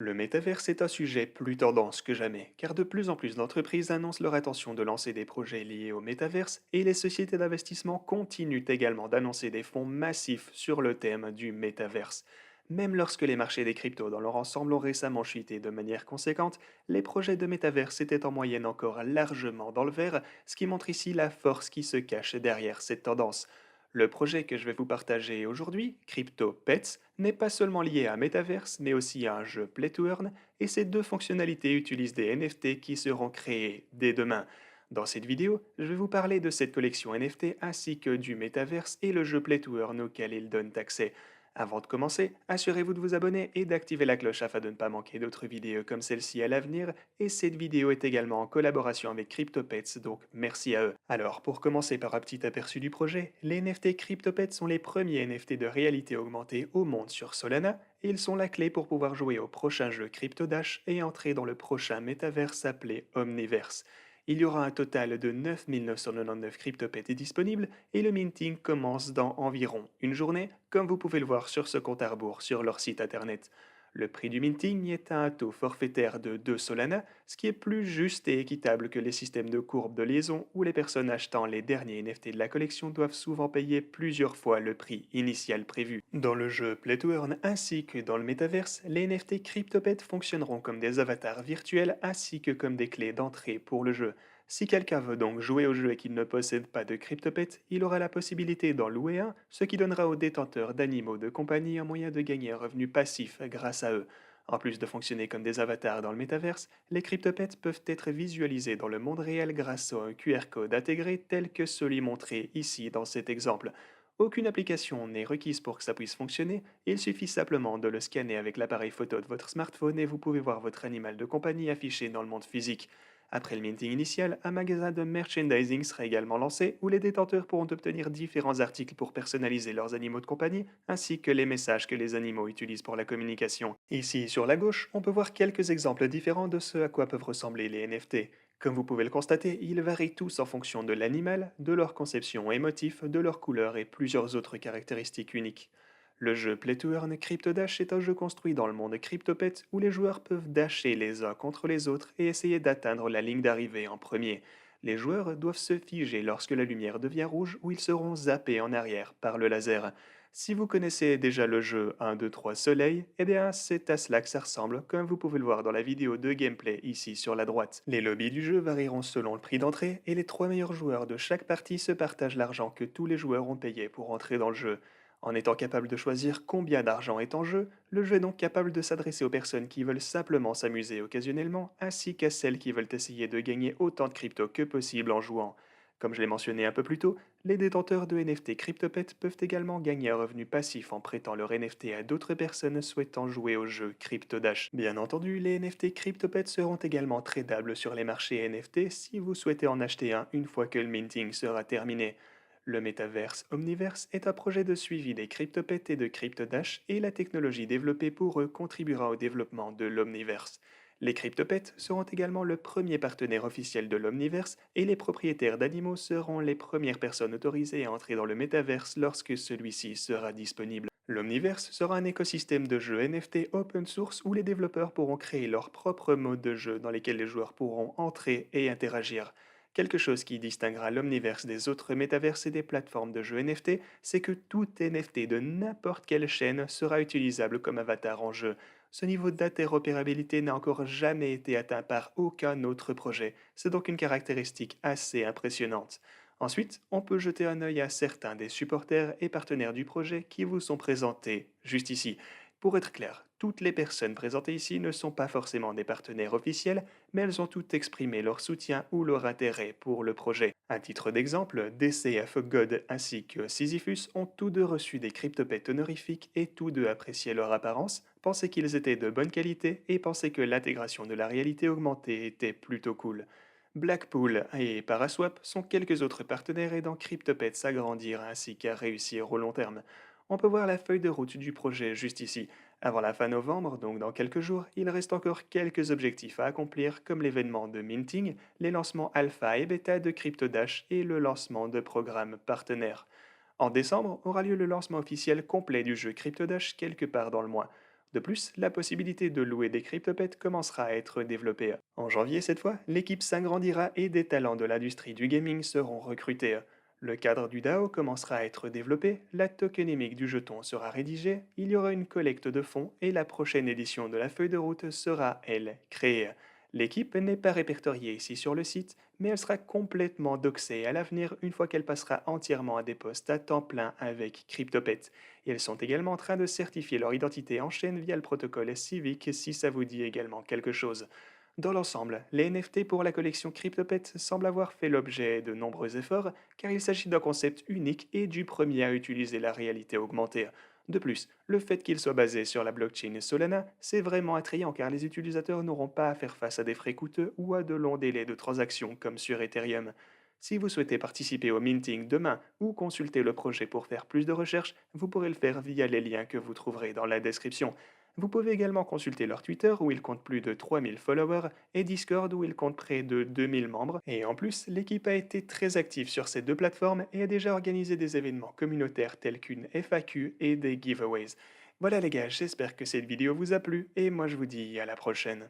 Le métaverse est un sujet plus tendance que jamais, car de plus en plus d'entreprises annoncent leur intention de lancer des projets liés au métaverse et les sociétés d'investissement continuent également d'annoncer des fonds massifs sur le thème du métaverse. Même lorsque les marchés des cryptos dans leur ensemble ont récemment chuté de manière conséquente, les projets de métaverse étaient en moyenne encore largement dans le vert, ce qui montre ici la force qui se cache derrière cette tendance. Le projet que je vais vous partager aujourd'hui, CryptoPets, n'est pas seulement lié à Metaverse, mais aussi à un jeu Play to Earn, et ces deux fonctionnalités utilisent des NFT qui seront créés dès demain. Dans cette vidéo, je vais vous parler de cette collection NFT ainsi que du Metaverse et le jeu Play to Earn auquel ils donnent accès. Avant de commencer, assurez-vous de vous abonner et d'activer la cloche afin de ne pas manquer d'autres vidéos comme celle-ci à l'avenir, et cette vidéo est également en collaboration avec CryptoPets, donc merci à eux. Alors, pour commencer par un petit aperçu du projet, les NFT CryptoPets sont les premiers NFT de réalité augmentée au monde sur Solana, et ils sont la clé pour pouvoir jouer au prochain jeu CryptoDash et entrer dans le prochain métaverse appelé Omniverse. Il y aura un total de 9 999 CryptoPets disponibles et le minting commence dans environ une journée, comme vous pouvez le voir sur ce compte à rebours sur leur site internet. Le prix du minting est à un taux forfaitaire de 2 Solana, ce qui est plus juste et équitable que les systèmes de courbes de liaison où les personnes achetant les derniers NFT de la collection doivent souvent payer plusieurs fois le prix initial prévu. Dans le jeu Play to Earn ainsi que dans le métaverse, les NFT CryptoPets fonctionneront comme des avatars virtuels ainsi que comme des clés d'entrée pour le jeu. Si quelqu'un veut donc jouer au jeu et qu'il ne possède pas de CryptoPet, il aura la possibilité d'en louer un, ce qui donnera aux détenteurs d'animaux de compagnie un moyen de gagner un revenu passif grâce à eux. En plus de fonctionner comme des avatars dans le métaverse, les CryptoPets peuvent être visualisés dans le monde réel grâce à un QR code intégré tel que celui montré ici dans cet exemple. Aucune application n'est requise pour que ça puisse fonctionner, il suffit simplement de le scanner avec l'appareil photo de votre smartphone et vous pouvez voir votre animal de compagnie affiché dans le monde physique. Après le minting initial, un magasin de merchandising sera également lancé où les détenteurs pourront obtenir différents articles pour personnaliser leurs animaux de compagnie, ainsi que les messages que les animaux utilisent pour la communication. Ici, sur la gauche, on peut voir quelques exemples différents de ce à quoi peuvent ressembler les NFT. Comme vous pouvez le constater, ils varient tous en fonction de l'animal, de leur conception et motif, de leur couleur et plusieurs autres caractéristiques uniques. Le jeu Play to Earn CryptoDash est un jeu construit dans le monde CryptoPet où les joueurs peuvent dasher les uns contre les autres et essayer d'atteindre la ligne d'arrivée en premier. Les joueurs doivent se figer lorsque la lumière devient rouge ou ils seront zappés en arrière par le laser. Si vous connaissez déjà le jeu 1, 2, 3 Soleil, eh bien c'est à cela que ça ressemble, comme vous pouvez le voir dans la vidéo de gameplay ici sur la droite. Les lobbies du jeu varieront selon le prix d'entrée et les 3 meilleurs joueurs de chaque partie se partagent l'argent que tous les joueurs ont payé pour entrer dans le jeu. En étant capable de choisir combien d'argent est en jeu, le jeu est donc capable de s'adresser aux personnes qui veulent simplement s'amuser occasionnellement, ainsi qu'à celles qui veulent essayer de gagner autant de crypto que possible en jouant. Comme je l'ai mentionné un peu plus tôt, les détenteurs de NFT CryptoPet peuvent également gagner un revenu passif en prêtant leur NFT à d'autres personnes souhaitant jouer au jeu CryptoDash. Bien entendu, les NFT CryptoPet seront également tradables sur les marchés NFT si vous souhaitez en acheter un une fois que le minting sera terminé. Le métaverse Omniverse est un projet de suivi des CryptoPets et de CryptoDash et la technologie développée pour eux contribuera au développement de l'Omniverse. Les CryptoPets seront également le premier partenaire officiel de l'Omniverse et les propriétaires d'animaux seront les premières personnes autorisées à entrer dans le métaverse lorsque celui-ci sera disponible. L'Omniverse sera un écosystème de jeux NFT open source où les développeurs pourront créer leur propre mode de jeu dans lesquels les joueurs pourront entrer et interagir. Quelque chose qui distinguera l'Omniverse des autres métaverses et des plateformes de jeux NFT, c'est que tout NFT de n'importe quelle chaîne sera utilisable comme avatar en jeu. Ce niveau d'interopérabilité n'a encore jamais été atteint par aucun autre projet. C'est donc une caractéristique assez impressionnante. Ensuite, on peut jeter un œil à certains des supporters et partenaires du projet qui vous sont présentés juste ici. Pour être clair, toutes les personnes présentées ici ne sont pas forcément des partenaires officiels, mais elles ont toutes exprimé leur soutien ou leur intérêt pour le projet. À titre d'exemple, DCF God ainsi que Sisyphus ont tous deux reçu des cryptopets honorifiques et tous deux appréciaient leur apparence, pensaient qu'ils étaient de bonne qualité et pensaient que l'intégration de la réalité augmentée était plutôt cool. Blackpool et Paraswap sont quelques autres partenaires aidant CryptoPets à grandir ainsi qu'à réussir au long terme. On peut voir la feuille de route du projet juste ici. Avant la fin novembre, donc dans quelques jours, il reste encore quelques objectifs à accomplir comme l'événement de minting, les lancements alpha et bêta de CryptoDash et le lancement de programmes partenaires. En décembre aura lieu le lancement officiel complet du jeu CryptoDash quelque part dans le mois. De plus, la possibilité de louer des CryptoPets commencera à être développée. En janvier cette fois, l'équipe s'agrandira et des talents de l'industrie du gaming seront recrutés. Le cadre du DAO commencera à être développé, la tokenomique du jeton sera rédigée, il y aura une collecte de fonds et la prochaine édition de la feuille de route sera, elle, créée. L'équipe n'est pas répertoriée ici sur le site, mais elle sera complètement doxée à l'avenir une fois qu'elle passera entièrement à des postes à temps plein avec CryptoPet. Et elles sont également en train de certifier leur identité en chaîne via le protocole Civic si ça vous dit également quelque chose. Dans l'ensemble, les NFT pour la collection CryptoPet semblent avoir fait l'objet de nombreux efforts car il s'agit d'un concept unique et du premier à utiliser la réalité augmentée. De plus, le fait qu'il soit basé sur la blockchain Solana, c'est vraiment attrayant car les utilisateurs n'auront pas à faire face à des frais coûteux ou à de longs délais de transaction comme sur Ethereum. Si vous souhaitez participer au minting demain ou consulter le projet pour faire plus de recherches, vous pourrez le faire via les liens que vous trouverez dans la description. Vous pouvez également consulter leur Twitter où ils comptent plus de 3000 followers et Discord où ils comptent près de 2000 membres. Et en plus, l'équipe a été très active sur ces deux plateformes et a déjà organisé des événements communautaires tels qu'une FAQ et des giveaways. Voilà les gars, j'espère que cette vidéo vous a plu et moi je vous dis à la prochaine.